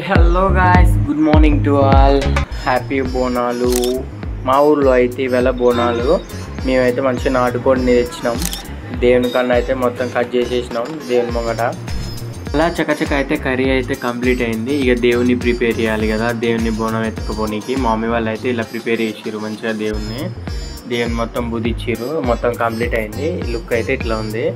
Hello guys, good morning to all. Happy Bonalu. మా ఊర్లో అయితే ఇవాళ బోనాలు మేమైతే మంచిగా నాటుకోడిని తెచ్చినాం. దేవుని కన్నా అయితే మొత్తం కట్ చేసేసినాం దేవుని ముంగట. అలా చకచక అయితే కర్రీ అయితే కంప్లీట్ అయింది. ఇక దేవుని ప్రిపేర్ చేయాలి కదా, దేవుని బోనం ఎత్తుకుపోనీకి మా మమ్మీ వాళ్ళు అయితే ఇలా ప్రిపేర్ చేసిర్రు. మంచిగా దేవుని మొత్తం బుదిచ్చిర్రు. మొత్తం కంప్లీట్ అయింది. లుక్ అయితే ఇట్లా ఉంది,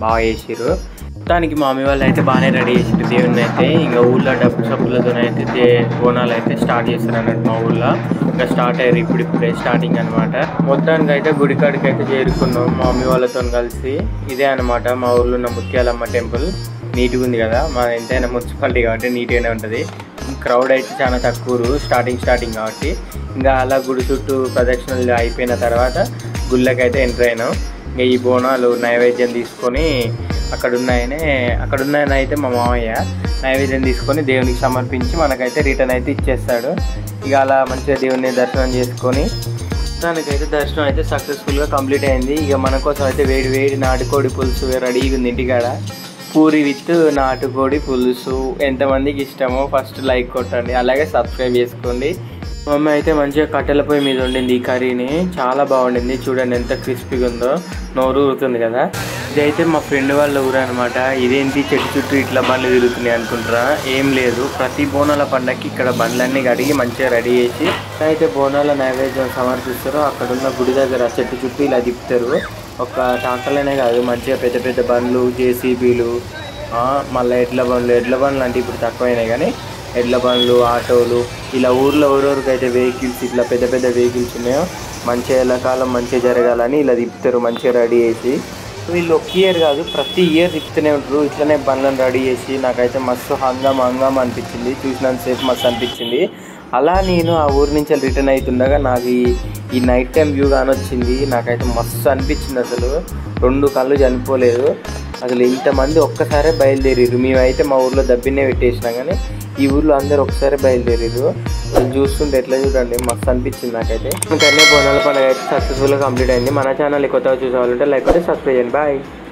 బాగా చేసిర్రు. మొత్తానికి మా మమ్మీ వాళ్ళు అయితే బాగానే రెడీ చేసారు దేవుని అయితే. ఇంకా ఊళ్ళో డబ్బు సబ్బులతో అయితే బోనాలు అయితే స్టార్ట్ చేస్తారు అన్నట్టు. మా ఊళ్ళో ఇంకా స్టార్ట్ అయ్యారు, ఇప్పుడే స్టార్టింగ్ అనమాట. మొత్తానికి అయితే గుడికాడికి అయితే చేరుకున్నాం మా మమ్మీ వాళ్ళతో కలిసి. ఇదే అనమాట మా ఊళ్ళో ఉన్న ముత్యాలమ్మ టెంపుల్. నీట్గా ఉంది కదా, మా ఎంతైనా మున్సిపాలిటీ కాబట్టి నీట్గానే ఉంటుంది. క్రౌడ్ అయితే చాలా తక్కువ స్టార్టింగ్ కాబట్టి. ఇంకా అలా గుడి చుట్టూ ప్రదక్షిణలు అయిపోయిన తర్వాత గుళ్ళకైతే ఎంటర్ అయినాం. ఇంకా ఈ బోనాలు నైవేద్యం తీసుకొని అక్కడున్నాయన అయితే మా మామయ్య నైవేద్యం తీసుకొని దేవునికి సమర్పించి మనకైతే రిటర్న్ అయితే ఇచ్చేస్తాడు. ఇక అలా మంచిగా దేవుని దర్శనం చేసుకొని దానికైతే దర్శనం అయితే సక్సెస్ఫుల్గా కంప్లీట్ అయింది. ఇక మన కోసం అయితే వేడి నాటుకోడి పులుసు రెడీగా ఉంది ఇంటికాడ. పూరి విత్ నాటుకోడి పులుసు. ఎంతమందికి ఇష్టమో ఫస్ట్ లైక్ కొట్టండి, అలాగే సబ్స్క్రైబ్ చేసుకోండి. మమ్మీ అయితే మంచిగా కట్టెల పొయ్యి మీద వండింది ఈ కర్రీని. చాలా బాగుండింది. చూడండి ఎంత క్రిస్పీగా ఉందో, నోరు ఊరుతుంది కదా. ఇదైతే మా ఫ్రెండ్ వాళ్ళ ఊరు అనమాట. ఇదేంటి చెట్టు చుట్టూ ఇట్లా బండ్లు తిరుగుతున్నాయి అనుకుంటారా? ఏం లేదు, ప్రతి బోనాల పండగకి ఇక్కడ బండ్లన్నీ కడిగి మంచిగా రెడీ చేసి అయితే బోనాల నైవేద్యం సమర్పిస్తారో అక్కడున్న గుడి దగ్గర చెట్టు చుట్టూ ఇలా తిప్పుతారు. ఒక ట్రాక్టర్లనే కాదు, మంచిగా పెద్ద బండ్లు, జేసీబీలు, మళ్ళీ ఎడ్ల బండ్లు అంటే ఇప్పుడు తక్కువైనాయి కానీ ఎడ్ల బండ్లు, ఆటోలు, ఇలా ఊర్లో అయితే వెహికల్స్, ఇట్లా పెద్ద వెహికల్స్ ఉన్నాయో మంచిగా ఎల్లకాలం మంచిగా జరగాలని ఇలా తిప్పుతారు మంచిగా రెడీ చేసి. వీళ్ళు ఒక ఇయర్ కాదు, ప్రతి ఇయర్ తిప్పుతూనే ఉంటారు. ఇట్లనే బండ్లను రెడీ చేసి నాకైతే మస్తు హంగామా అనిపించింది. చూసినంతసేపు మస్తు అనిపించింది. అలా నేను ఆ ఊరి నుంచి రిటర్న్ అవుతుండగా నాకు ఈ నైట్ టైం వ్యూ కానొచ్చింది. నాకైతే మస్తు అనిపించింది. అసలు 2 కళ్ళు చనిపోలేదు. అసలు ఇంతమంది ఒక్కసారే బయలుదేరారు. మేమైతే మా ఊర్లో దబ్బిన్నే పెట్టేసినాం కానీ ఈ ఊర్లో అందరు ఒకసారి బయలుదేరారు. అది చూస్తుంటే ఎట్లా చూడండి, మస్తు అనిపించింది నాకైతే. ఇంకనే బోనాల పండుగ అయితే సక్సెస్ఫుల్గా కంప్లీట్ అయింది. మన ఛానల్ కొత్తగా చూసేవాళ్ళంటే లైక్ అయితే సబ్స్క్రైబ్ చేయండి. బాయ్.